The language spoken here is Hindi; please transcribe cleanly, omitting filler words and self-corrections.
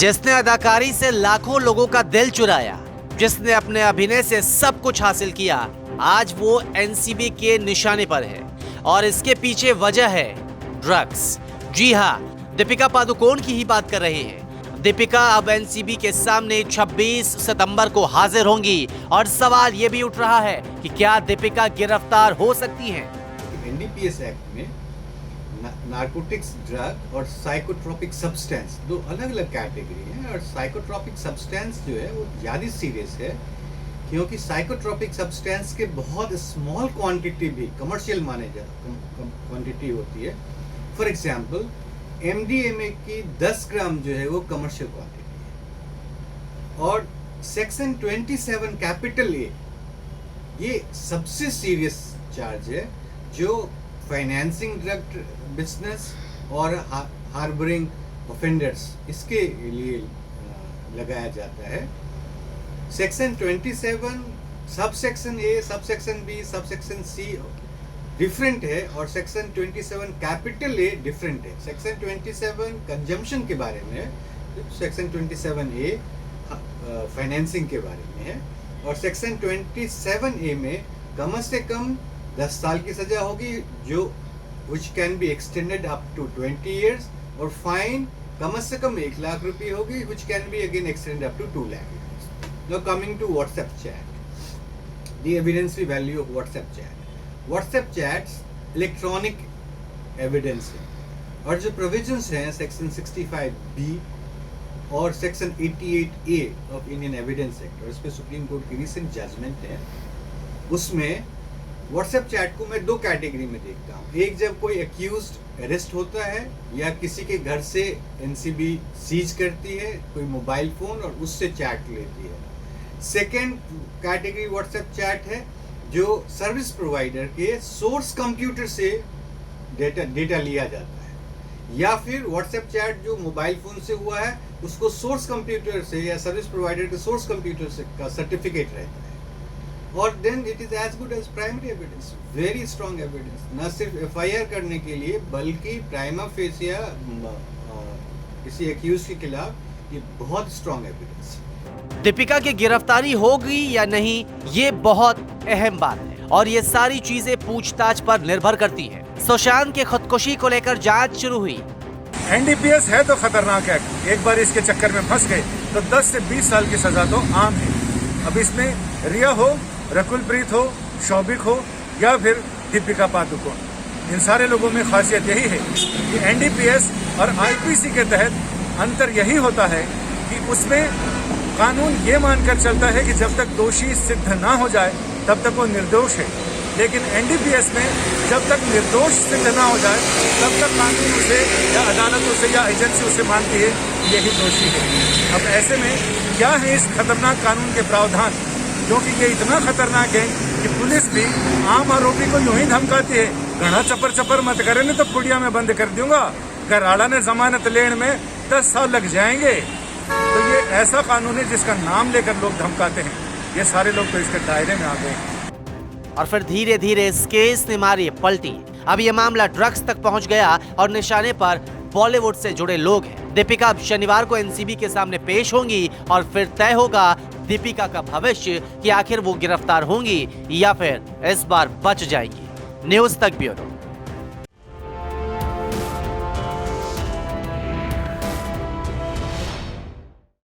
जिसने अदाकारी से लाखों लोगों का दिल चुराया, जिसने अपने अभिनय से सब कुछ हासिल किया, आज वो एनसीबी के निशाने पर है और इसके पीछे वजह है ड्रग्स। जी हाँ, दीपिका पादुकोण की ही बात कर रहे हैं। दीपिका अब एनसीबी के सामने 26 सितंबर को हाजिर होंगी और सवाल ये भी उठ रहा है कि क्या दीपिका गिरफ्तार हो सकती हैं? एनडीपीएस एक्ट में नारकोटिक्स ड्रग और साइकोट्रोपिक सब्सटेंस दो अलग अलग कैटेगरी हैं और साइकोट्रोपिक सब्सटेंस जो है वो ज़्यादा सीरियस है क्योंकि साइकोट्रोपिक सब्सटेंस के बहुत स्मॉल क्वांटिटी भी कमर्शियल माने क्वांटिटी होती है। फॉर एग्जांपल एमडीएमए की 10 ग्राम जो है वो कमर्शियल क्वांटिटी है और सेक्शन 27 कैपिटल ए ये सबसे सीरियस चार्ज है जो फाइनेंसिंग ड्रग बिजनेस और हार्बरिंग ऑफेंडर्स इसके लिए लगाया जाता है। सेक्शन 27 सब section A, sub section B, sub section C different है और सेक्शन 27 कैपिटल ए डिफरेंट है। सेक्शन 27 कंजम्पशन के बारे में है, सेक्शन 27 ए फाइनेंसिंग के बारे में है और सेक्शन 27 ए में कम से कम 10 साल की सजा होगी जो which can be extended up to 20 years और फाइन कम से कम 1 लाख रुपए होगी which can be again extended up to 2 lakh rupees. Now coming to WhatsApp chat, the evidence value of WhatsApp chat. WhatsApp chats electronic evidence है और जो provisions हैं section 65B और section 88A of Indian Evidence Act और इस पे सुप्रीम कोर्ट की recent judgment है, उसमें व्हाट्सएप चैट को मैं दो कैटेगरी में देखता हूँ। एक जब कोई एक्यूज्ड अरेस्ट होता है या किसी के घर से एनसीबी सीज करती है कोई मोबाइल फोन और उससे चैट लेती है। सेकेंड कैटेगरी व्हाट्सएप चैट है जो सर्विस प्रोवाइडर के सोर्स कंप्यूटर से डेटा लिया जाता है या फिर व्हाट्सएप चैट जो मोबाइल फोन से हुआ है उसको सोर्स कंप्यूटर से या सर्विस प्रोवाइडर के सोर्स कंप्यूटर से का सर्टिफिकेट रहता है और then it is as good as primary evidence, very strong evidence, न सिर्फ एफआईआर करने के लिए बल्कि प्राइमा फेसिया किसी एक्यूज के खिलाफ ये बहुत स्ट्रॉन्ग एविडेंस। दीपिका की गिरफ्तारी होगी या नहीं ये बहुत अहम बात है और ये सारी चीजें पूछताछ पर निर्भर करती है। सुशांत के खुदकुशी को लेकर जांच शुरू हुई। एनडीपीएस है तो खतरनाक एक्ट, एक बार इसके चक्कर में फंस गए तो 10 से 20 साल की सजा तो आम है। अब इसमें रिया हो, रकुलप्रीत हो, शौबिक हो या फिर दीपिका पादुकोण, इन सारे लोगों में खासियत यही है कि एनडीपीएस और आईपीसी के तहत अंतर यही होता है कि उसमें कानून ये मानकर चलता है कि जब तक दोषी सिद्ध ना हो जाए तब तक वो निर्दोष है, लेकिन एनडीपीएस में जब तक निर्दोष सिद्ध ना हो जाए तब तक कानून उसे या अदालत उसे या एजेंसी उसे मानती है यही दोषी है। अब ऐसे में क्या है इस खतरनाक कानून के प्रावधान, क्योंकि ये इतना खतरनाक है कि पुलिस भी आम आरोपी को यूं ही धमकाती है, घना चपर चपर मत करे नहीं तो कुड़िया में बंद कर दूंगा, कराड़ा ने जमानत लेने में 10 साल लग जाएंगे। तो ये ऐसा कानून है जिसका नाम लेकर लोग धमकाते हैं, ये सारे लोग तो इसके दायरे में आ गए हैं। और फिर धीरे धीरे इस केस ने मारी पलटी। अब ये मामला ड्रग्स तक पहुंच गया और निशाने पर बॉलीवुड से जुड़े लोग हैं। दीपिका अब शनिवार को एनसीबी के सामने पेश होंगी और फिर तय होगा दीपिका का भविष्य कि आखिर वो गिरफ्तार होंगी या फिर इस बार बच जाएंगी। न्यूज़ तक ब्यूरो।